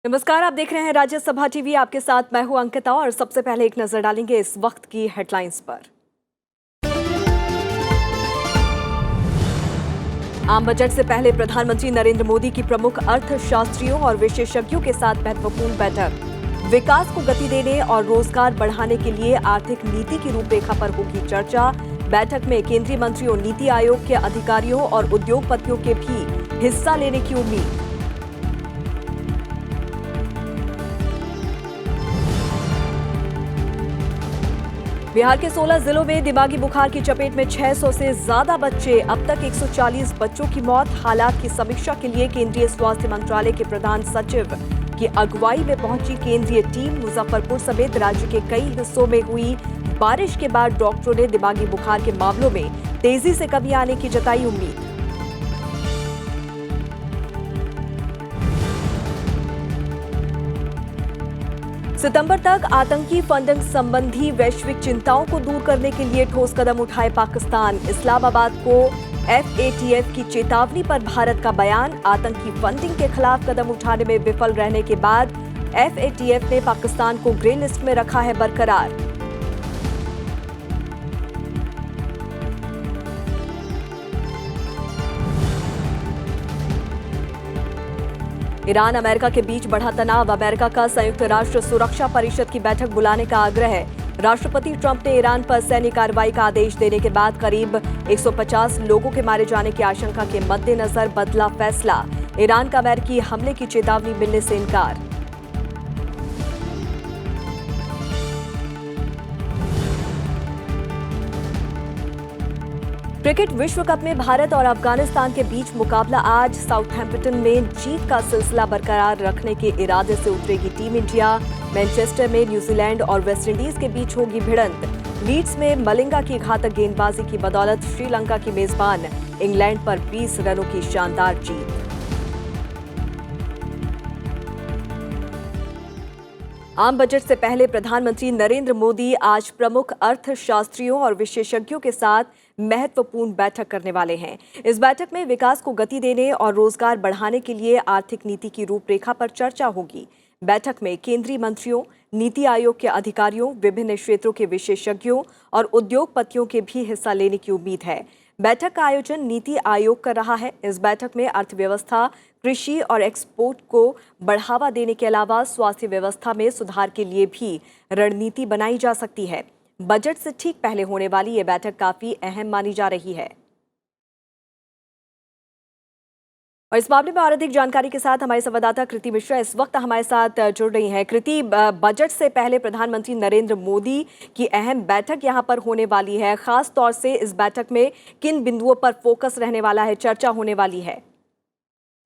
नमस्कार, आप देख रहे हैं राज्यसभा टीवी। आपके साथ मैं हूं अंकिता और सबसे पहले एक नजर डालेंगे इस वक्त की हेडलाइंस पर। आम बजट से पहले प्रधानमंत्री नरेंद्र मोदी की प्रमुख अर्थशास्त्रियों और विशेषज्ञों के साथ महत्वपूर्ण बैठक। विकास को गति देने और रोजगार बढ़ाने के लिए आर्थिक नीति की रूपरेखा पर होगी चर्चा। बैठक में केंद्रीय मंत्रियों, नीति आयोग के अधिकारियों और उद्योगपतियों के भी हिस्सा लेने की उम्मीद। बिहार के 16 जिलों में दिमागी बुखार की चपेट में 600 से ज्यादा बच्चे। अब तक 140 बच्चों की मौत। हालात की समीक्षा के लिए केंद्रीय स्वास्थ्य मंत्रालय के प्रधान सचिव की अगुवाई में पहुंची केंद्रीय टीम। मुजफ्फरपुर समेत राज्य के कई हिस्सों में हुई बारिश के बाद डॉक्टरों ने दिमागी बुखार के मामलों में तेजी से कमी आने की जताई उम्मीद। सितंबर तक आतंकी फंडिंग संबंधी वैश्विक चिंताओं को दूर करने के लिए ठोस कदम उठाए पाकिस्तान। इस्लामाबाद को FATF की चेतावनी पर भारत का बयान। आतंकी फंडिंग के खिलाफ कदम उठाने में विफल रहने के बाद FATF ने पाकिस्तान को ग्रे लिस्ट में रखा है बरकरार। ईरान अमेरिका के बीच बढ़ा तनाव। अमेरिका का संयुक्त राष्ट्र सुरक्षा परिषद की बैठक बुलाने का आग्रह है। राष्ट्रपति ट्रंप ने ईरान पर सैन्य कार्रवाई का आदेश देने के बाद करीब 150 लोगों के मारे जाने की आशंका के मद्देनजर बदला फैसला। ईरान का अमेरिकी हमले की चेतावनी मिलने से इनकार। क्रिकेट विश्व कप में भारत और अफगानिस्तान के बीच मुकाबला आज। साउथहैम्पटन में जीत का सिलसिला बरकरार रखने के इरादे से उतरेगी टीम इंडिया। मैनचेस्टर में न्यूजीलैंड और वेस्टइंडीज के बीच होगी भिड़ंत। लीड्स में मलिंगा की घातक गेंदबाजी की बदौलत श्रीलंका की मेजबान इंग्लैंड पर 20 रनों की शानदार जीत। आम बजट से पहले प्रधानमंत्री नरेंद्र मोदी आज प्रमुख अर्थशास्त्रियों और विशेषज्ञों के साथ महत्वपूर्ण बैठक करने वाले हैं। इस बैठक में विकास को गति देने और रोजगार बढ़ाने के लिए आर्थिक नीति की रूपरेखा पर चर्चा होगी। बैठक में केंद्रीय मंत्रियों, नीति आयोग के अधिकारियों, विभिन्न क्षेत्रों के विशेषज्ञों और उद्योगपतियों के भी हिस्सा लेने की उम्मीद है। बैठक का आयोजन नीति आयोग कर रहा है। इस बैठक में अर्थव्यवस्था, कृषि और एक्सपोर्ट को बढ़ावा देने के अलावा स्वास्थ्य व्यवस्था में सुधार के लिए भी रणनीति बनाई जा सकती है। बजट से ठीक पहले होने वाली ये बैठक काफी अहम मानी जा रही है। और इस मामले में और अधिक जानकारी के साथ हमारी संवाददाता कृति मिश्रा इस वक्त हमारे साथ जुड़ रही हैं। कृति, बजट से पहले प्रधानमंत्री नरेंद्र मोदी की अहम बैठक यहां पर होने वाली है। खास तौर से इस बैठक में किन बिंदुओं पर फोकस रहने वाला है, चर्चा होने वाली है?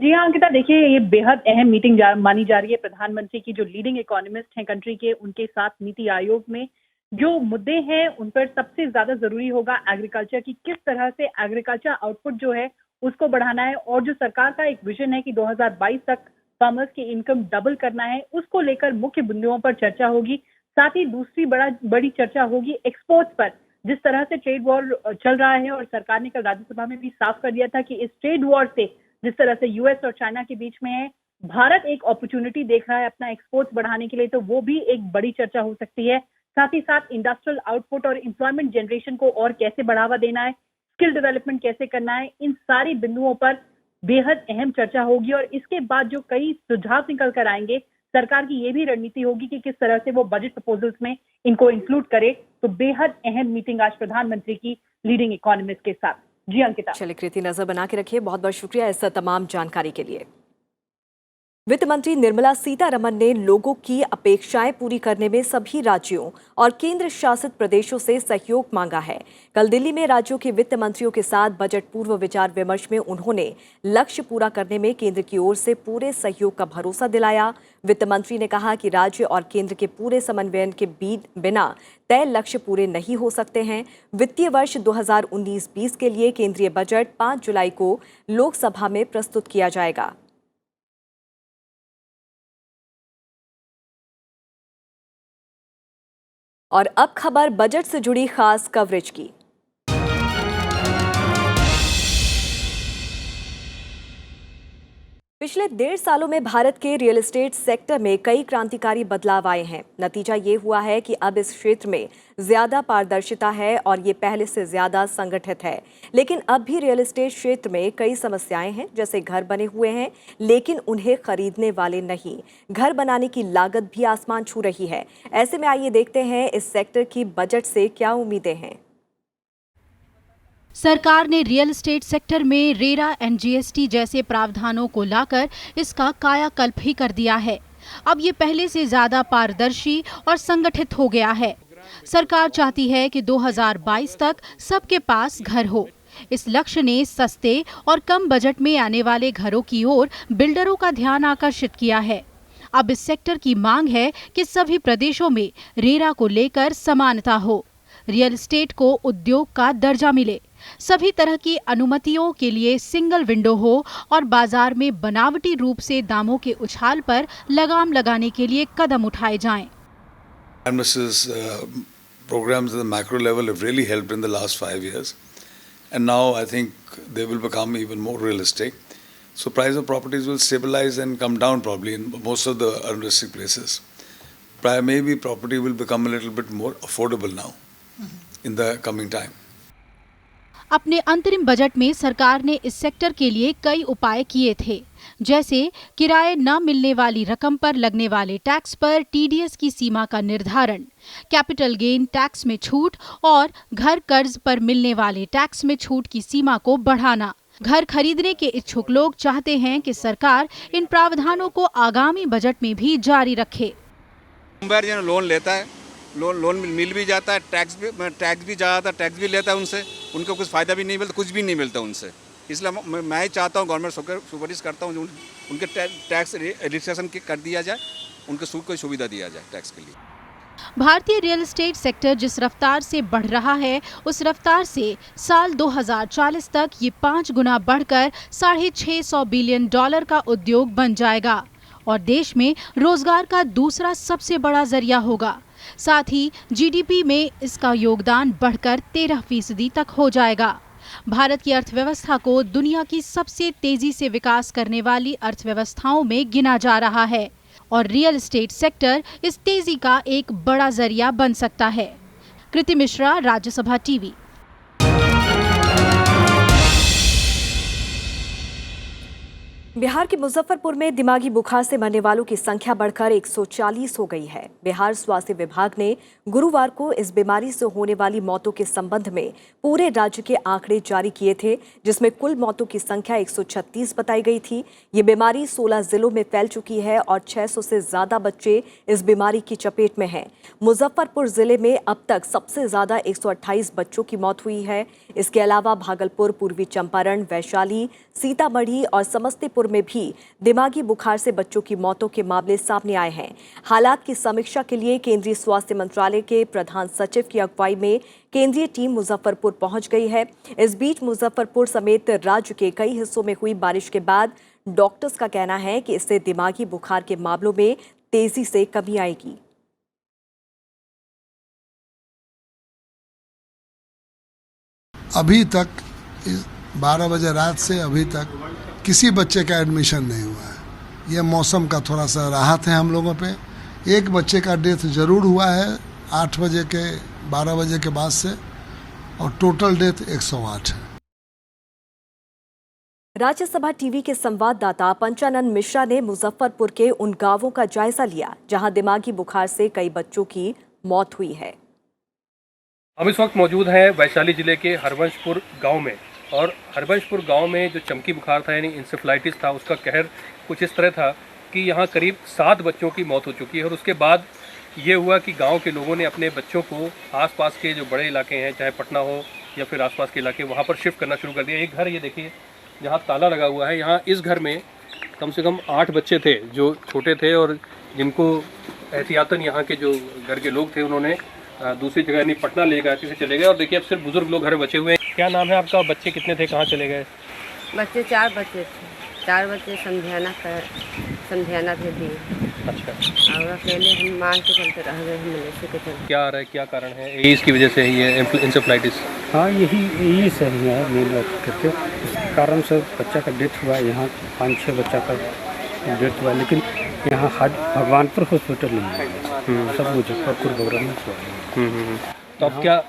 जी हाँ अंकिता, देखिए ये बेहद अहम मीटिंग मानी जा रही है। प्रधानमंत्री की जो लीडिंग इकोनॉमिस्ट हैं कंट्री के, उनके साथ नीति आयोग में जो मुद्दे हैं उन पर सबसे ज्यादा जरूरी होगा एग्रीकल्चर की, किस तरह से एग्रीकल्चर आउटपुट जो है उसको बढ़ाना है और जो सरकार का एक विजन है कि 2022 तक फार्मर्स की इनकम डबल करना है, उसको लेकर मुख्य बिंदुओं पर चर्चा होगी। साथ ही दूसरी बड़ी चर्चा होगी एक्सपोर्ट्स पर। जिस तरह से ट्रेड वॉर चल रहा है और सरकार ने कल राज्यसभा में भी साफ कर दिया था कि इस ट्रेड वॉर से, जिस तरह से यूएस और चाइना के बीच में है, भारत एक अपॉर्चुनिटी देख रहा है अपना एक्सपोर्ट्स बढ़ाने के लिए, तो वो भी एक बड़ी चर्चा हो सकती है। साथ ही साथ इंडस्ट्रियल आउटपुट और एम्प्लॉयमेंट जनरेशन को और कैसे बढ़ावा देना है, स्किल डेवलपमेंट कैसे करना है, इन सारी बिंदुओं पर बेहद अहम चर्चा होगी। और इसके बाद जो कई सुझाव निकल कर आएंगे, सरकार की ये भी रणनीति होगी कि किस तरह से वो बजट प्रपोजल्स में इनको इंक्लूड करे। तो बेहद अहम मीटिंग आज प्रधानमंत्री की लीडिंग इकोनॉमिस्ट के साथ। जी अंकिता। चलिए कृति, नजर बना के रखिए। बहुत बहुत शुक्रिया इस तमाम जानकारी के लिए। वित्त मंत्री निर्मला सीतारमण ने लोगों की अपेक्षाएं पूरी करने में सभी राज्यों और केंद्र शासित प्रदेशों से सहयोग मांगा है। कल दिल्ली में राज्यों के वित्त मंत्रियों के साथ बजट पूर्व विचार विमर्श में उन्होंने लक्ष्य पूरा करने में केंद्र की ओर से पूरे सहयोग का भरोसा दिलाया। वित्त मंत्री ने कहा कि राज्य और केंद्र के पूरे समन्वयन के बिना तय लक्ष्य पूरे नहीं हो सकते हैं। वित्तीय वर्ष 2019-20 के लिए केंद्रीय बजट 5 जुलाई को लोकसभा में प्रस्तुत किया जाएगा। और अब खबर बजट से जुड़ी खास कवरेज की। पिछले 1.5 सालों में भारत के रियल एस्टेट सेक्टर में कई क्रांतिकारी बदलाव आए हैं। नतीजा ये हुआ है कि अब इस क्षेत्र में ज्यादा पारदर्शिता है और ये पहले से ज्यादा संगठित है। लेकिन अब भी रियल एस्टेट क्षेत्र में कई समस्याएं हैं, जैसे घर बने हुए हैं लेकिन उन्हें खरीदने वाले नहीं। घर बनाने की लागत भी आसमान छू रही है। ऐसे में आइए देखते हैं इस सेक्टर की बजट से क्या उम्मीदें हैं। सरकार ने रियल एस्टेट सेक्टर में रेरा एंड जीएसटी जैसे प्रावधानों को लाकर इसका कायाकल्प ही कर दिया है। अब ये पहले से ज्यादा पारदर्शी और संगठित हो गया है। सरकार चाहती है कि 2022 तक सबके पास घर हो। इस लक्ष्य ने सस्ते और कम बजट में आने वाले घरों की ओर बिल्डरों का ध्यान आकर्षित किया है। अब इस सेक्टर की मांग है कि सभी प्रदेशों में रेरा को लेकर समानता हो, रियल एस्टेट को उद्योग का दर्जा मिले, सभी तरह की अनुमतियों के लिए सिंगल विंडो हो और बाजार में बनावटी रूप से दामों के उछाल पर लगाम लगाने के लिए कदम उठाए जाएं। Programs at the macro level have really helped in the last 5 years, and now I think they will become even more realistic. So price of properties will stabilize and come down probably in most of the unrealistic places. Maybe property will become a little bit more affordable now in the coming time. अपने अंतरिम budget में सरकार ने इस sector के लिए कई उपाय किए थे, जैसे किराए न मिलने वाली रकम पर लगने वाले टैक्स पर टीडीएस की सीमा का निर्धारण, कैपिटल गेन टैक्स में छूट और घर कर्ज पर मिलने वाले टैक्स में छूट की सीमा को बढ़ाना। घर खरीदने के इच्छुक लोग चाहते हैं कि सरकार इन प्रावधानों को आगामी बजट में भी जारी रखे। लोन लेता है, लोन मिल भी जाता है, टैक्स भी ज़्यादा टैक्स भी लेता है उनसे, उनको कुछ फ़ायदा भी नहीं मिलता, कुछ भी नहीं मिलता उनसे। इसलिए मैं ही चाहता हूँ, गवर्नमेंट सुपरवाइज करता हूँ, उनके टैक्स रिलैक्सेशन कर दिया जाए, उनको कोई सुविधा दिया जाए टैक्स के लिए। भारतीय रियल एस्टेट सेक्टर जिस रफ्तार से बढ़ रहा है, उस रफ्तार से साल 2040 तक ये 5 गुना बढ़कर $650 बिलियन का उद्योग बन जाएगा और देश में रोजगार का दूसरा सबसे बड़ा जरिया होगा। साथ ही जीडीपी में इसका योगदान बढ़कर 13% तक हो जाएगा। भारत की अर्थव्यवस्था को दुनिया की सबसे तेजी से विकास करने वाली अर्थव्यवस्थाओं में गिना जा रहा है और रियल एस्टेट सेक्टर इस तेजी का एक बड़ा जरिया बन सकता है। कृति मिश्रा, राज्यसभा टीवी। बिहार के मुजफ्फरपुर में दिमागी बुखार से मरने वालों की संख्या बढ़कर 140 हो गई है। बिहार स्वास्थ्य विभाग ने गुरुवार को इस बीमारी से होने वाली मौतों के संबंध में पूरे राज्य के आंकड़े जारी किए थे, जिसमें कुल मौतों की संख्या 136 बताई गई थी। ये बीमारी 16 जिलों में फैल चुकी है और 600 से ज्यादा बच्चे इस बीमारी की चपेट में हैं। मुजफ्फरपुर जिले में अब तक सबसे ज्यादा 128 बच्चों की मौत हुई है। इसके अलावा भागलपुर, पूर्वी चंपारण, वैशाली, सीतामढ़ी और समस्तीपुर में भी दिमागी बुखार से बच्चों की मौतों के मामले सामने आए हैं। हालात की समीक्षा के लिए केंद्रीय स्वास्थ्य मंत्रालय के प्रधान सचिव की अगुवाई में केंद्रीय टीम मुजफ्फरपुर पहुंच गई है। इस बीच मुजफ्फरपुर समेत राज्य के कई हिस्सों में हुई बारिश के बाद डॉक्टर्स का कहना है कि इससे दिमागी बुखार के मामलों में तेजी से कमी आएगी। अभी तक 12 बजे रात से अभी तक किसी बच्चे का एडमिशन नहीं हुआ है। ये मौसम का थोड़ा सा राहत है हम लोगों पे। एक बच्चे का डेथ जरूर हुआ है 8 बजे के 12 बजे के बाद से, और टोटल डेथ 108 है। राज्यसभा टीवी के संवाददाता पंचानन मिश्रा ने मुजफ्फरपुर के उन गांवों का जायजा लिया जहां दिमागी बुखार से कई बच्चों की मौत हुई है। हम इस वक्त मौजूद हैं वैशाली जिले के हरवंशपुर गांव में, और हरवंशपुर गांव में जो चमकी बुखार था यानी इंसेफ्लाइटिस था, उसका कहर कुछ इस तरह था कि यहाँ करीब 7 बच्चों की मौत हो चुकी है। और उसके बाद ये हुआ कि गांव के लोगों ने अपने बच्चों को आसपास के जो बड़े इलाके हैं, चाहे पटना हो या फिर आसपास के इलाके, वहाँ पर शिफ्ट करना शुरू कर दिया। एक घर ये देखिए जहाँ ताला लगा हुआ है, यहाँ इस घर में कम से कम 8 बच्चे थे जो छोटे थे और जिनको एहतियातन यहाँ के जो घर के लोग थे उन्होंने दूसरी जगह यानी पटना ले गए, से चले गए। और देखिए अब सिर्फ बुजुर्ग लोग घर बचे हुए हैं। क्या नाम है आपका? बच्चे कितने थे, कहाँ चले गए? बच्चे 4 बच्चे थे। 4 बच्चे समझाना थे दिए। अच्छा। और अकेले हम मान के चलते रह गए, हम मलेशिया के चलते। क्या आ रहा है, क्या कारण है? एईएस की वजह से ही है इंसेफ्लाइटिस? हाँ, यही सही है मेन करके। इस कारण से बच्चा का डेथ हुआ। यहाँ 5-6 बच्चा का डेथ हुआ, लेकिन यहाँ भगवानपुर हॉस्पिटल नहीं है, सब मुजफ्फरपुर गवर्नमेंट हुआ है। तो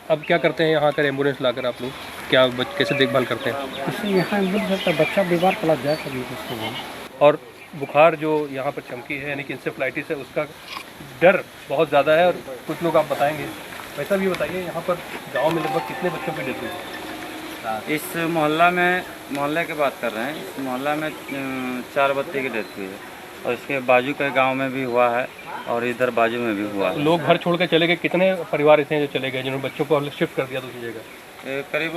अब क्या करते हैं यहाँ कर एम्बुलेंस लाकर आप लोग क्या कैसे देखभाल करते हैं? इससे यहाँ एम्बुलेंस सकता है, बच्चा बीमार पड़ा जाए कभी उसको। और बुखार जो यहाँ पर चमकी है यानी कि इंसेफ्लाइटिस है, उसका डर बहुत ज़्यादा है और कुछ लोग आप बताएंगे। वैसा भी बताइए, यहाँ पर गांव में लगभग कितने बच्चों की डेथ हुई है? इस मोहल्ले की बात कर रहे हैं। इस मोहल्ला में 4 बच्चे की डेथ हुई है और इसके बाजू के गांव में भी हुआ है और इधर बाजू में भी हुआ है। लोग घर छोड़ के चले गए? कितने परिवार ऐसे हैं जो चले गए जिन्होंने बच्चों को शिफ्ट कर दिया दूसरी जगह? करीब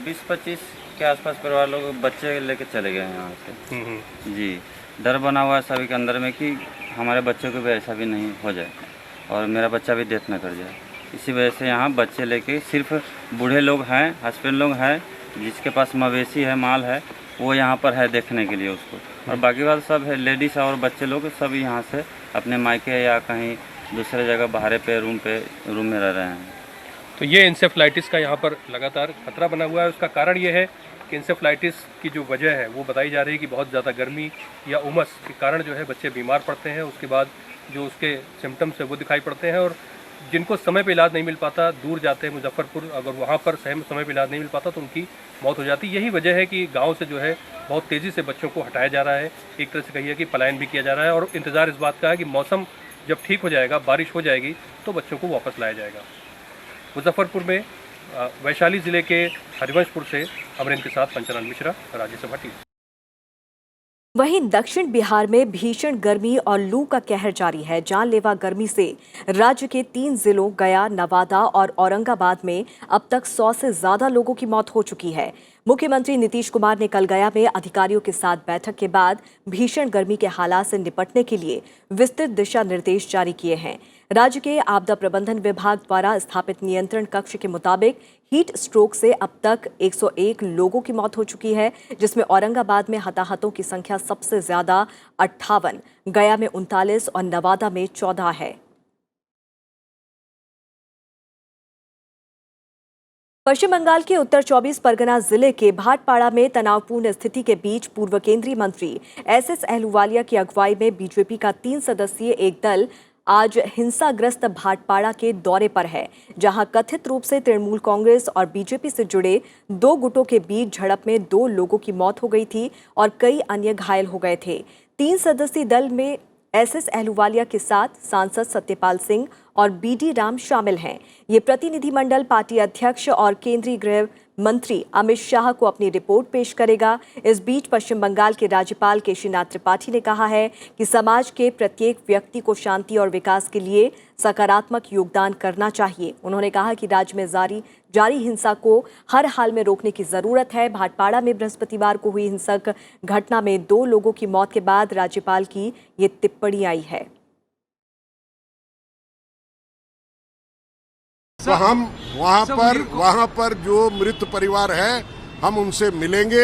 20-25 के आसपास परिवार लोग बच्चे लेके चले गए हैं यहाँ से। जी, डर बना हुआ है सभी के अंदर में कि हमारे बच्चों को भी ऐसा भी नहीं हो जाए और मेरा बच्चा भी डेथ ना कर जाए। इसी वजह से यहाँ बच्चे लेके सिर्फ बूढ़े लोग हैं, हस्बैंड लोग हैं, जिसके पास मवेशी है, माल है, वो यहाँ पर है देखने के लिए उसको, और बाकी बात सब है लेडीज़ और बच्चे लोग सब यहाँ से अपने मायके या कहीं दूसरे जगह बाहर पे रूम में रह रहे हैं। तो ये इंसेफ्लाइटिस का यहाँ पर लगातार खतरा बना हुआ है। उसका कारण ये है कि इंसेफ्लाइटिस की जो वजह है वो बताई जा रही है कि बहुत ज़्यादा गर्मी या उमस के कारण जो है बच्चे बीमार पड़ते हैं। उसके बाद जो उसके सिम्टम्स है वो दिखाई पड़ते हैं और जिनको समय पे इलाज नहीं मिल पाता दूर जाते हैं मुजफ्फरपुर, अगर वहाँ पर समय पे इलाज नहीं मिल पाता तो उनकी मौत हो जाती है। यही वजह है कि गांव से जो है बहुत तेज़ी से बच्चों को हटाया जा रहा है, एक तरह से कहिए कि पलायन भी किया जा रहा है और इंतज़ार इस बात का है कि मौसम जब ठीक हो जाएगा, बारिश हो जाएगी तो बच्चों को वापस लाया जाएगा। मुजफ्फरपुर में वैशाली ज़िले के हरिवंशपुर से अमरिंद के साथ पंचलाल मिश्रा, राज्यसभा टीवी। वहीं दक्षिण बिहार में भीषण गर्मी और लू का कहर जारी है। जानलेवा गर्मी से राज्य के 3 जिलों गया, नवादा और औरंगाबाद में अब तक 100 से ज्यादा लोगों की मौत हो चुकी है। मुख्यमंत्री नीतीश कुमार ने कल गया में अधिकारियों के साथ बैठक के बाद भीषण गर्मी के हालात से निपटने के लिए विस्तृत दिशा निर्देश जारी किए हैं। राज्य के आपदा प्रबंधन विभाग द्वारा स्थापित नियंत्रण कक्ष के मुताबिक हीट स्ट्रोक से अब तक 101 लोगों की मौत हो चुकी है, जिसमें औरंगाबाद में हताहतों की संख्या सबसे ज्यादा 58, गया में 39 और नवादा में 14 है। पश्चिम बंगाल के उत्तर 24 परगना जिले के भाटपाड़ा में तनावपूर्ण स्थिति के बीच पूर्व केंद्रीय मंत्री एसएस अहलूवालिया की अगुवाई में बीजेपी का 3 सदस्यीय एक दल आज हिंसाग्रस्त भाटपाड़ा के दौरे पर है, जहां कथित रूप से तृणमूल कांग्रेस और बीजेपी से जुड़े 2 गुटों के बीच झड़प में 2 लोगों की मौत हो गई थी और कई अन्य घायल हो गए थे। 3 सदस्यीय दल में एसएस अहलूवालिया के साथ सांसद सत्यपाल सिंह और बीडी राम शामिल हैं। ये प्रतिनिधिमंडल पार्टी अध्यक्ष और केंद्रीय गृह मंत्री अमित शाह को अपनी रिपोर्ट पेश करेगा। इस बीच पश्चिम बंगाल के राज्यपाल केशरीनाथ त्रिपाठी ने कहा है कि समाज के प्रत्येक व्यक्ति को शांति और विकास के लिए सकारात्मक योगदान करना चाहिए। उन्होंने कहा कि राज्य में जारी हिंसा को हर हाल में रोकने की जरूरत है। भाटपाड़ा में बृहस्पतिवार को हुई हिंसक घटना में 2 लोगों की मौत के बाद राज्यपाल की ये टिप्पणी आई है। तो हम वहाँ पर जो मृत परिवार है हम उनसे मिलेंगे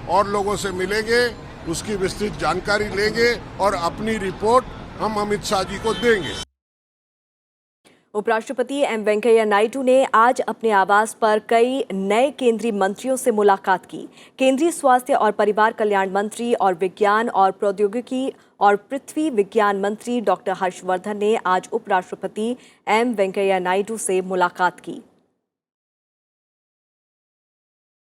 और लोगों से मिलेंगे, उसकी विस्तृत जानकारी लेंगे और अपनी रिपोर्ट हम अमित शाह जी को देंगे। उपराष्ट्रपति एम वेंकैया नायडू ने आज अपने आवास पर कई नए केंद्रीय मंत्रियों से मुलाकात की। केंद्रीय स्वास्थ्य और परिवार कल्याण मंत्री और विज्ञान और प्रौद्योगिकी और पृथ्वी विज्ञान मंत्री डॉक्टर हर्षवर्धन ने आज उपराष्ट्रपति एम वेंकैया नायडू से मुलाकात की।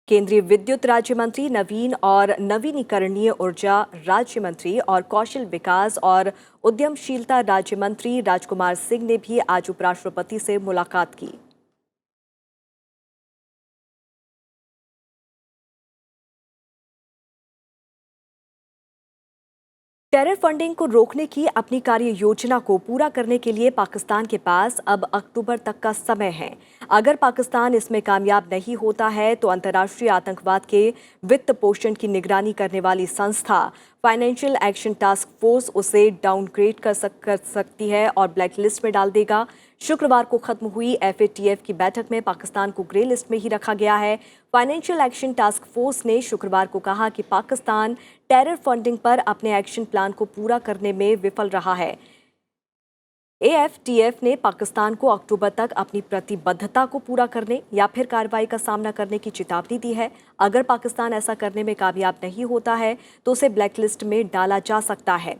केंद्रीय विद्युत राज्य मंत्री, नवीन और नवीनीकरणीय ऊर्जा राज्य मंत्री और कौशल विकास और उद्यमशीलता राज्य मंत्री राजकुमार सिंह ने भी आज उपराष्ट्रपति से मुलाकात की। टेरर फंडिंग को रोकने की अपनी कार्य योजना को पूरा करने के लिए पाकिस्तान के पास अब अक्टूबर तक का समय है। अगर पाकिस्तान इसमें कामयाब नहीं होता है तो अंतर्राष्ट्रीय आतंकवाद के वित्त पोषण की निगरानी करने वाली संस्था फाइनेंशियल एक्शन टास्क फोर्स उसे डाउनग्रेड कर सकती है और ब्लैक लिस्ट में डाल देगा। शुक्रवार को खत्म हुई FATF की बैठक में पाकिस्तान को ग्रे लिस्ट में ही रखा गया है। फाइनेंशियल एक्शन टास्क फोर्स ने शुक्रवार को कहा कि पाकिस्तान टेरर फंडिंग पर अपने एक्शन प्लान को पूरा करने में विफल रहा है। AFTF ने पाकिस्तान को अक्टूबर तक अपनी प्रतिबद्धता को पूरा करने या फिर कार्रवाई का सामना करने की चेतावनी दी है। अगर पाकिस्तान ऐसा करने में कामयाब नहीं होता है तो उसे ब्लैकलिस्ट में डाला जा सकता है।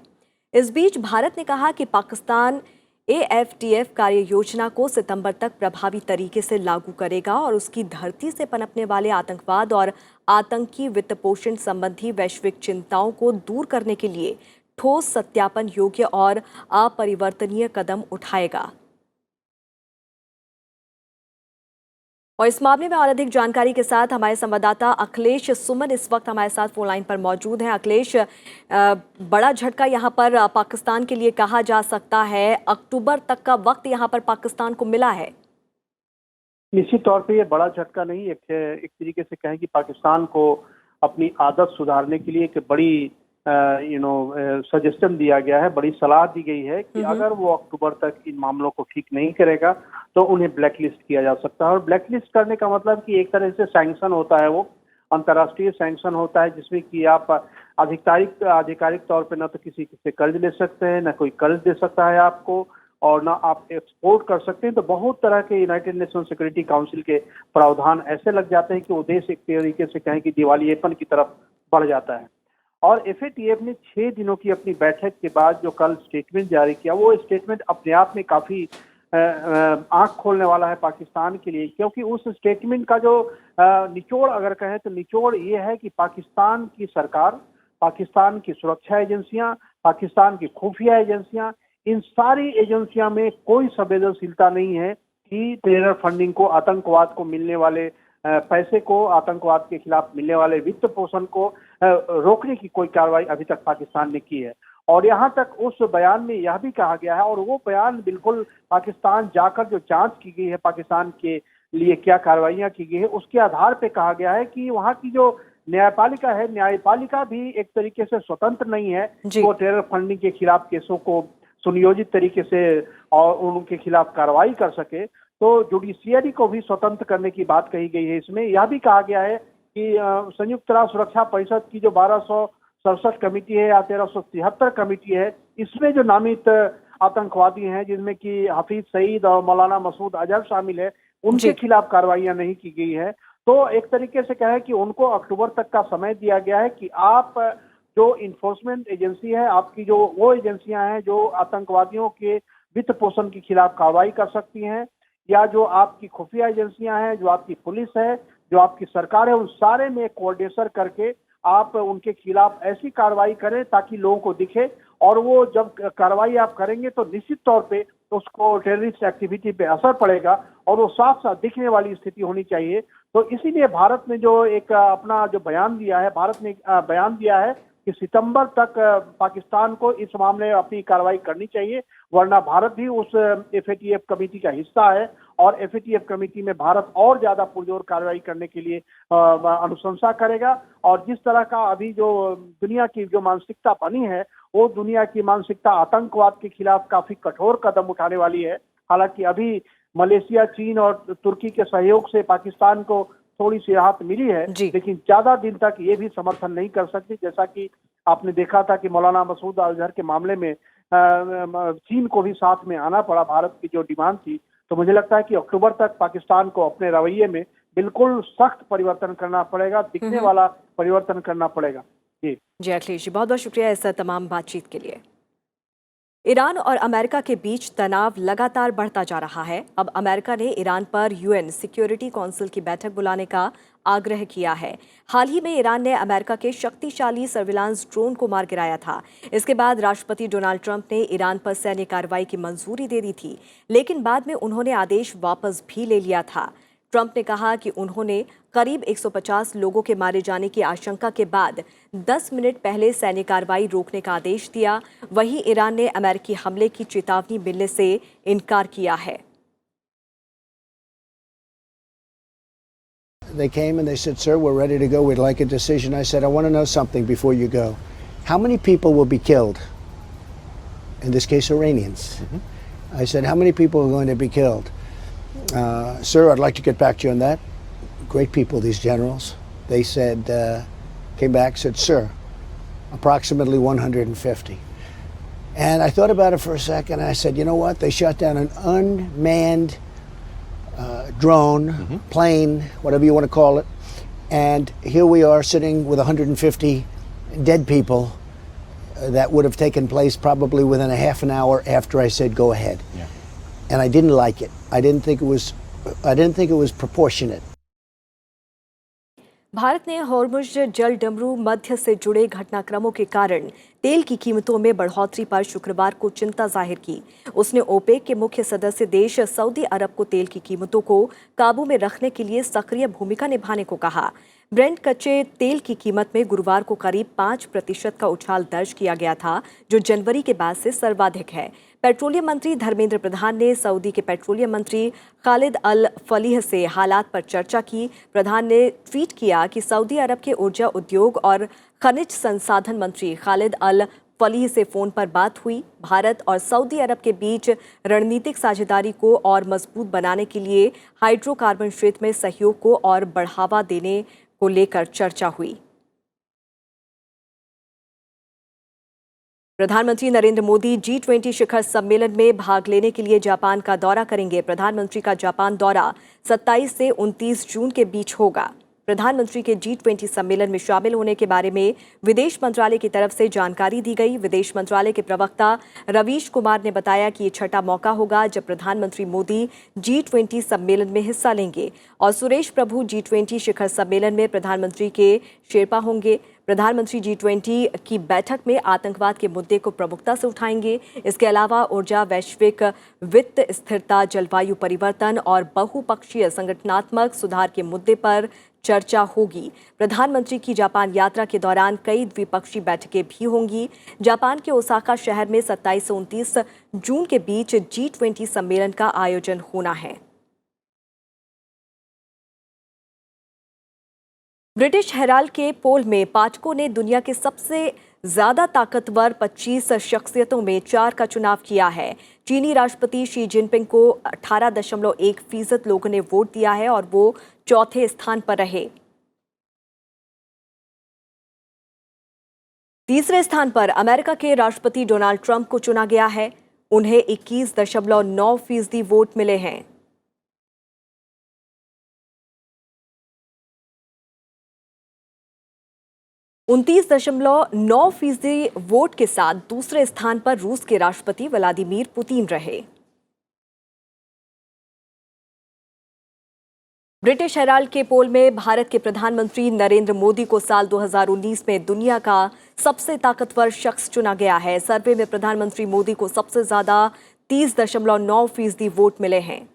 इस बीच भारत ने कहा कि पाकिस्तान AFTF कार्य योजना को सितंबर तक प्रभावी तरीके से लागू करेगा और उसकी धरती से पनपने वाले आतंकवाद और आतंकी वित्तपोषण संबंधी वैश्विक चिंताओं को दूर करने के लिए ठोस, सत्यापन योग्य और अपरिवर्तनीय कदम उठाएगा। और इस मामले में और अधिक जानकारी के साथ हमारे संवाददाता अखिलेश सुमन इस वक्त हमारे साथ फोन लाइन पर मौजूद हैं। अखिलेश, बड़ा झटका यहां पर पाकिस्तान के लिए कहा जा सकता है। अक्टूबर तक का वक्त यहां पर पाकिस्तान को मिला है। निश्चित तौर पे ये बड़ा झटका नहीं, एक तरीके से कहें कि पाकिस्तान को अपनी आदत सुधारने के लिए एक बड़ी सजेशन दिया गया है, बड़ी सलाह दी गई है कि अगर वो अक्टूबर तक इन मामलों को ठीक नहीं करेगा तो उन्हें ब्लैकलिस्ट किया जा सकता है। और ब्लैकलिस्ट करने का मतलब कि एक तरह से सैंक्शन होता है, वो अंतर्राष्ट्रीय सैंक्शन होता है जिसमें कि आप आधिकारिक तौर पे न तो किसी से कर्ज ले सकते हैं, न कोई कर्ज दे सकता है आपको, और ना आप एक्सपोर्ट कर सकते हैं। तो बहुत तरह के यूनाइटेड नेशन सिक्योरिटी काउंसिल के प्रावधान ऐसे लग जाते हैं कि वो देश एक तरीके से कहें कि दिवालियेपन की तरफ बढ़ जाता है। और FATF ने 6 दिनों की अपनी बैठक के बाद जो कल स्टेटमेंट जारी किया, वो स्टेटमेंट अपने आप में काफी आंख खोलने वाला है पाकिस्तान के लिए, क्योंकि उस स्टेटमेंट का जो निचोड़ अगर कहें तो निचोड़ ये है कि पाकिस्तान की सरकार, पाकिस्तान की सुरक्षा एजेंसियां, पाकिस्तान की खुफिया एजेंसियां, इन सारी एजेंसियां में कोई संवेदनशीलता नहीं है कि टेरर फंडिंग को, आतंकवाद को मिलने वाले पैसे को, आतंकवाद के खिलाफ मिलने वाले वित्त पोषण को रोकने की कोई कार्रवाई अभी तक पाकिस्तान ने की है। और यहाँ तक उस बयान में यह भी कहा गया है, और वो बयान बिल्कुल पाकिस्तान जाकर जो जांच की गई है पाकिस्तान के लिए क्या कार्रवाइयाँ की गई है उसके आधार पे कहा गया है कि वहाँ की जो न्यायपालिका है, न्यायपालिका भी एक तरीके से स्वतंत्र नहीं है। वो टेरर फंडिंग के खिलाफ केसों को सुनियोजित तरीके से और उनके खिलाफ कार्रवाई कर सके। तो जुडिशियरी को भी स्वतंत्र करने की बात कही गई है। इसमें यह भी कहा गया है कि संयुक्त राष्ट्र सुरक्षा परिषद की जो 1267 कमेटी है या 1373 कमेटी है, इसमें जो नामित आतंकवादी हैं जिनमें कि हफीज सईद और मौलाना मसूद अजहर शामिल है, उनके खिलाफ कार्रवाइयां नहीं की गई है। तो एक तरीके से कहें कि उनको अक्टूबर तक का समय दिया गया है कि आप जो इन्फोर्समेंट एजेंसी है, आपकी जो वो एजेंसियां हैं जो आतंकवादियों के वित्त पोषण के खिलाफ कार्रवाई कर सकती हैं, या जो आपकी खुफिया एजेंसियां हैं, जो आपकी पुलिस है, जो आपकी सरकार है, उन सारे में कोऑर्डिनेशन करके आप उनके खिलाफ ऐसी कार्रवाई करें ताकि लोगों को दिखे, और वो जब कार्रवाई आप करेंगे तो निश्चित तौर पे उसको टेररिस्ट एक्टिविटी पे असर पड़ेगा और वो साफ साफ दिखने वाली स्थिति होनी चाहिए। तो इसीलिए भारत ने जो एक अपना जो बयान दिया है, भारत ने बयान दिया है कि सितंबर तक पाकिस्तान को इस मामले में अपनी कार्रवाई करनी चाहिए, वरना भारत भी उस FATF कमेटी का हिस्सा है और FATF कमेटी में भारत और ज्यादा पुरजोर कार्रवाई करने के लिए अनुशंसा करेगा। और जिस तरह का अभी जो दुनिया की जो मानसिकता बनी है, वो दुनिया की मानसिकता आतंकवाद के खिलाफ काफी कठोर कदम उठाने वाली है। हालांकि अभी मलेशिया, चीन और तुर्की के सहयोग से पाकिस्तान को थोड़ी सी राहत मिली है, लेकिन ज्यादा दिन तक ये भी समर्थन नहीं कर सकती। जैसा कि आपने देखा था कि मौलाना मसूद अजहर के मामले में चीन को भी साथ में आना पड़ा, भारत की जो डिमांड थी। तो मुझे लगता है कि अक्टूबर तक पाकिस्तान को अपने रवैये में बिल्कुल सख्त परिवर्तन करना पड़ेगा, दिखने वाला परिवर्तन करना पड़ेगा। जी अखिलेश जी, बहुत बहुत शुक्रिया इस तमाम बातचीत के लिए। ईरान और अमेरिका के बीच तनाव लगातार बढ़ता जा रहा है। अब अमेरिका ने ईरान पर UN सिक्योरिटी काउंसिल की बैठक बुलाने का आग्रह किया है। हाल ही में ईरान ने अमेरिका के शक्तिशाली सर्विलांस ड्रोन को मार गिराया था। इसके बाद राष्ट्रपति डोनाल्ड ट्रंप ने ईरान पर सैन्य कार्रवाई की मंजूरी दे दी थी, लेकिन बाद में उन्होंने आदेश वापस भी ले लिया था। ट्रंप ने कहा कि उन्होंने करीब 150 लोगों के मारे जाने की आशंका के बाद 10 मिनट पहले सैन्य कार्रवाई रोकने का आदेश दिया। वहीं ईरान ने अमेरिकी हमले की चेतावनी मिलने से इनकार किया है। They came and they said, "Sir, we're ready to go. We'd like a decision." I said, "I want to know something before you go. How many people will be killed? In this case, Iranians." I said, "How many people are going to be killed?" Sir, I'd like to get back to you on that. Great people, these generals. They said, came back, said, "Sir, approximately 150. And I thought about it for a second. And I said, you know what? They shot down an unmanned drone, plane, whatever you want to call it. And here we are sitting with 150 dead people. That would have taken place probably within a half an hour after I said go ahead. Yeah. And I didn't like it. I didn't think it was proportionate. Bharat ने Hormuz जल डमरू मध्य से जुड़े घटनाक्रमों के कारण तेल की कीमतों में बढ़ोतरी पर शुक्रवार को चिंता जाहिर की। उसने ओपेक के मुख्य सदस्य देश सऊदी अरब को तेल की कीमतों को काबू में रखने के लिए सक्रिय भूमिका निभाने को कहा। ब्रेंट कच्चे तेल की कीमत में गुरुवार को करीब 5% का उछाल दर्ज किया गया था, जो जनवरी के बाद से सर्वाधिक है। पेट्रोलियम मंत्री धर्मेंद्र प्रधान ने सऊदी के पेट्रोलियम मंत्री खालिद अल फलीह से हालात पर चर्चा की। प्रधान ने ट्वीट किया कि सऊदी अरब के ऊर्जा उद्योग और खनिज संसाधन मंत्री खालिद अल फलीह से फोन पर बात हुई। भारत और सऊदी अरब के बीच रणनीतिक साझेदारी को और मजबूत बनाने के लिए हाइड्रोकार्बन क्षेत्र में सहयोग को और बढ़ावा देने को लेकर चर्चा हुई। प्रधानमंत्री नरेंद्र मोदी G20 शिखर सम्मेलन में भाग लेने के लिए जापान का दौरा करेंगे। प्रधानमंत्री का जापान दौरा 27 से 29 जून के बीच होगा। प्रधानमंत्री के G20 सम्मेलन में शामिल होने के बारे में विदेश मंत्रालय की तरफ से जानकारी दी गई। विदेश मंत्रालय के प्रवक्ता रवीश कुमार ने बताया कि ये छठा मौका होगा जब प्रधानमंत्री मोदी G20 सम्मेलन में हिस्सा लेंगे और सुरेश प्रभु G20 शिखर सम्मेलन में प्रधानमंत्री के शेरपा होंगे। प्रधानमंत्री G20 की बैठक में आतंकवाद के मुद्दे को प्रमुखता से उठाएंगे। इसके अलावा ऊर्जा, वैश्विक वित्त स्थिरता, जलवायु परिवर्तन और बहुपक्षीय संगठनात्मक सुधार के मुद्दे पर चर्चा होगी। प्रधानमंत्री की जापान यात्रा के दौरान कई द्विपक्षीय बैठकें भी होंगी। जापान के ओसाका शहर में 27 से 29 जून के बीच G20 सम्मेलन का आयोजन होना है। ब्रिटिश हेराल्ड के पोल में पाठकों ने दुनिया के सबसे ज्यादा ताकतवर 25 शख्सियतों में 4 का चुनाव किया है। चीनी राष्ट्रपति शी जिनपिंग को 18.1% लोगों ने वोट दिया है और वो चौथे स्थान पर रहे। तीसरे स्थान पर अमेरिका के राष्ट्रपति डोनाल्ड ट्रंप को चुना गया है। उन्हें 21.9% वोट मिले हैं। 29.9% वोट के साथ दूसरे स्थान पर रूस के राष्ट्रपति व्लादिमीर पुतिन रहे। ब्रिटिश हेराल्ड के पोल में भारत के प्रधानमंत्री नरेंद्र मोदी को साल 2019 में दुनिया का सबसे ताकतवर शख्स चुना गया है। सर्वे में प्रधानमंत्री मोदी को सबसे ज्यादा 30.9% वोट मिले हैं।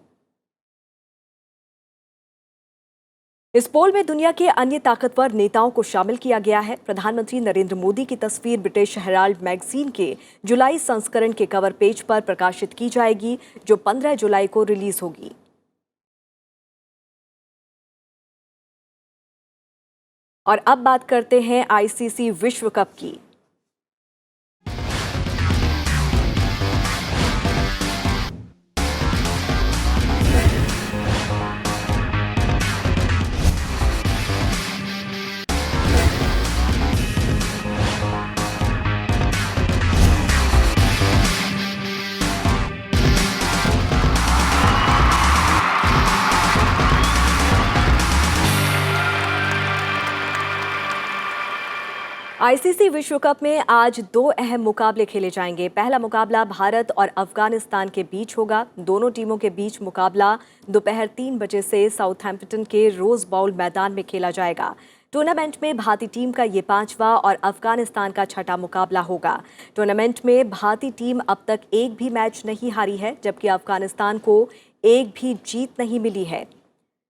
इस पोल में दुनिया के अन्य ताकतवर नेताओं को शामिल किया गया है। प्रधानमंत्री नरेंद्र मोदी की तस्वीर ब्रिटिश हेराल्ड मैगजीन के जुलाई संस्करण के कवर पेज पर प्रकाशित की जाएगी, जो 15 जुलाई को रिलीज होगी। और अब बात करते हैं आईसीसी विश्व कप की। आईसीसी विश्व कप में आज 2 अहम मुकाबले खेले जाएंगे। पहला मुकाबला भारत और अफगानिस्तान के बीच होगा। दोनों टीमों के बीच मुकाबला दोपहर 3 बजे से साउथहैम्पटन के रोज बाउल मैदान में खेला जाएगा। टूर्नामेंट में भारतीय टीम का ये 5वां और अफगानिस्तान का 6ठा मुकाबला होगा। टूर्नामेंट में भारतीय टीम अब तक एक भी मैच नहीं हारी है, जबकि अफगानिस्तान को एक भी जीत नहीं मिली है।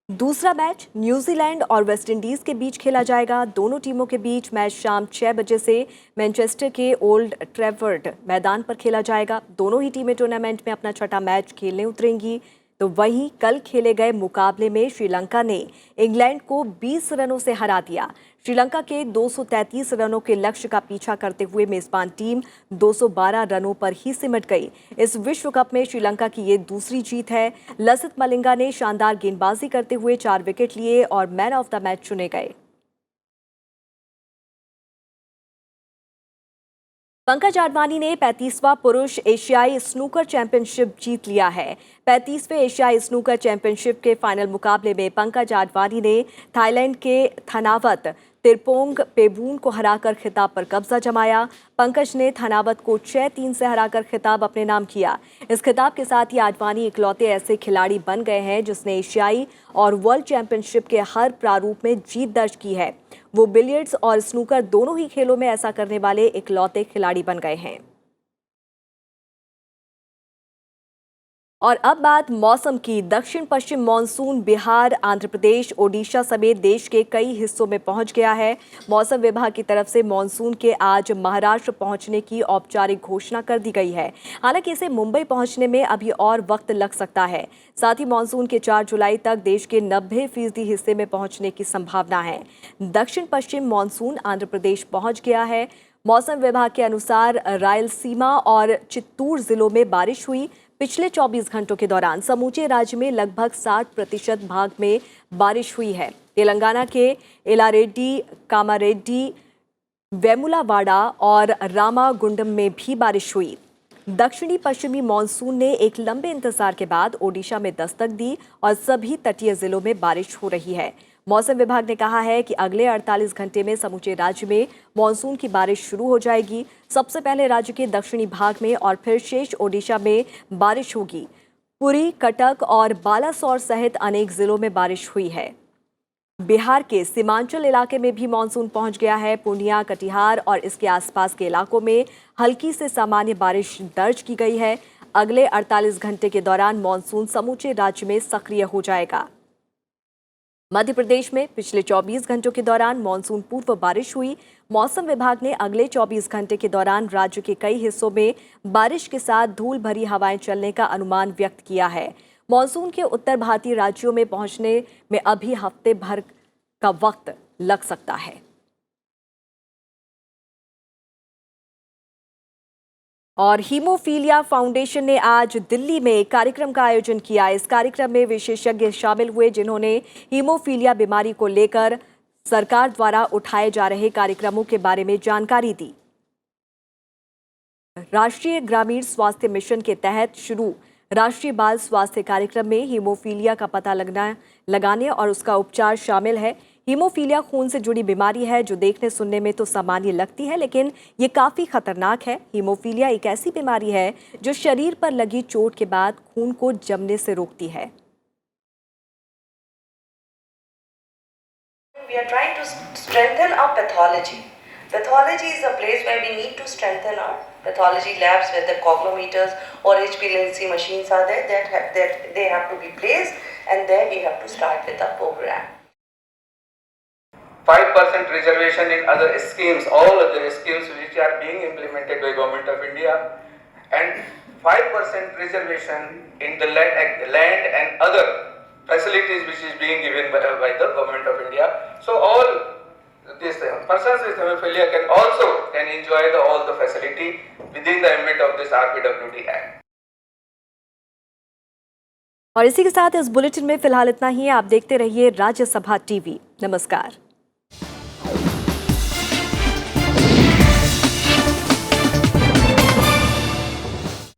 दूसरा मैच न्यूजीलैंड और वेस्टइंडीज के बीच खेला जाएगा। दोनों टीमों के बीच मैच शाम 6 बजे से मैनचेस्टर के ओल्ड ट्रैफर्ड मैदान पर खेला जाएगा। दोनों ही टीमें टूर्नामेंट में अपना 6ठा मैच खेलने उतरेंगी। तो वहीं कल खेले गए मुकाबले में श्रीलंका ने इंग्लैंड को 20 रनों से हरा दिया। श्रीलंका के 233 रनों के लक्ष्य का पीछा करते हुए मेजबान टीम 212 रनों पर ही सिमट गई। इस विश्व कप में श्रीलंका की ये दूसरी जीत है। लसिथ मलिंगा ने शानदार गेंदबाजी करते हुए 4 विकेट लिए और मैन ऑफ द मैच चुने गए। पंकज आडवाणी ने 35वां पुरुष एशियाई स्नूकर चैंपियनशिप जीत लिया है। 35वें एशियाई स्नूकर चैंपियनशिप के फाइनल मुकाबले में पंकज आडवाणी ने थाईलैंड के थनावत तिरपोंग पेबून को हराकर खिताब पर कब्जा जमाया। पंकज ने थनावत को 6-3 से हराकर खिताब अपने नाम किया। इस खिताब के साथ ही आडवाणी इकलौते ऐसे खिलाड़ी बन गए हैं जिसने एशियाई और वर्ल्ड चैंपियनशिप के हर प्रारूप में जीत दर्ज की है। वो बिलियर्ड्स और स्नूकर दोनों ही खेलों में ऐसा करने वाले इकलौते खिलाड़ी बन गए हैं। और अब बात मौसम की। दक्षिण पश्चिम मानसून बिहार, आंध्र प्रदेश, ओडिशा समेत देश के कई हिस्सों में पहुंच गया है। मौसम विभाग की तरफ से मानसून के आज महाराष्ट्र पहुंचने की औपचारिक घोषणा कर दी गई है। हालांकि इसे मुंबई पहुंचने में अभी और वक्त लग सकता है। साथ ही मानसून के 4 जुलाई तक देश के 90% हिस्से में पहुंचने की संभावना है। दक्षिण पश्चिम मानसून आंध्र प्रदेश पहुंच गया है। मौसम विभाग के अनुसार रायलसीमा और चित्तूर जिलों में बारिश हुई। पिछले 24 घंटों के दौरान समूचे राज्य में लगभग 60% भाग में बारिश हुई है। तेलंगाना के एलारेड्डी, कामारेड्डी, वेमुलावाड़ा और रामागुंडम में भी बारिश हुई। दक्षिणी पश्चिमी मानसून ने एक लंबे इंतजार के बाद ओडिशा में दस्तक दी और सभी तटीय जिलों में बारिश हो रही है। मौसम विभाग ने कहा है कि अगले 48 घंटे में समूचे राज्य में मानसून की बारिश शुरू हो जाएगी। सबसे पहले राज्य के दक्षिणी भाग में और फिर शेष ओडिशा में बारिश होगी। पुरी, कटक और बालासोर सहित अनेक जिलों में बारिश हुई है। बिहार के सीमांचल इलाके में भी मानसून पहुंच गया है। पूर्णिया, कटिहार और इसके आसपास के इलाकों में हल्की से सामान्य बारिश दर्ज की गई है। अगले 48 घंटे के दौरान मानसून समूचे राज्य में सक्रिय हो जाएगा। मध्य प्रदेश में पिछले 24 घंटों के दौरान मानसून पूर्व बारिश हुई। मौसम विभाग ने अगले 24 घंटे के दौरान राज्य के कई हिस्सों में बारिश के साथ धूल भरी हवाएं चलने का अनुमान व्यक्त किया है। मानसून के उत्तर भारतीय राज्यों में पहुंचने में अभी हफ्ते भर का वक्त लग सकता है। और हीमोफीलिया फाउंडेशन ने आज दिल्ली में एक कार्यक्रम का आयोजन किया। इस कार्यक्रम में विशेषज्ञ शामिल हुए जिन्होंने हीमोफीलिया बीमारी को लेकर सरकार द्वारा उठाए जा रहे कार्यक्रमों के बारे में जानकारी दी। राष्ट्रीय ग्रामीण स्वास्थ्य मिशन के तहत शुरू राष्ट्रीय बाल स्वास्थ्य कार्यक्रम में हीमोफीलिया का पता लगाने और उसका उपचार शामिल है। हीमोफीलिया खून से जुड़ी बीमारी है जो देखने सुनने में तो सामान्य लगती है, लेकिन ये काफी खतरनाक है। हीमोफीलिया एक ऐसी बीमारी है जो शरीर पर लगी चोट के बाद खून को जमने से रोकती है। We are trying to strengthen our pathology. Pathology is a place where we need to strengthen our pathology labs, where the cognometers or HPLC machines are there. They have to be placed, and there we have to start with our program. 5% reservation in other schemes, all other schemes which are being implemented by Government of India, and 5% reservation in the land and other facilities which is being given by the Government of India. So all these persons with hemophilia can enjoy all the facility within the ambit of this RPWD Act. और इसी के साथ इस bulletin में फिलहाल इतना ही। आप देखते रहिए राज्यसभा टीवी। नमस्कार।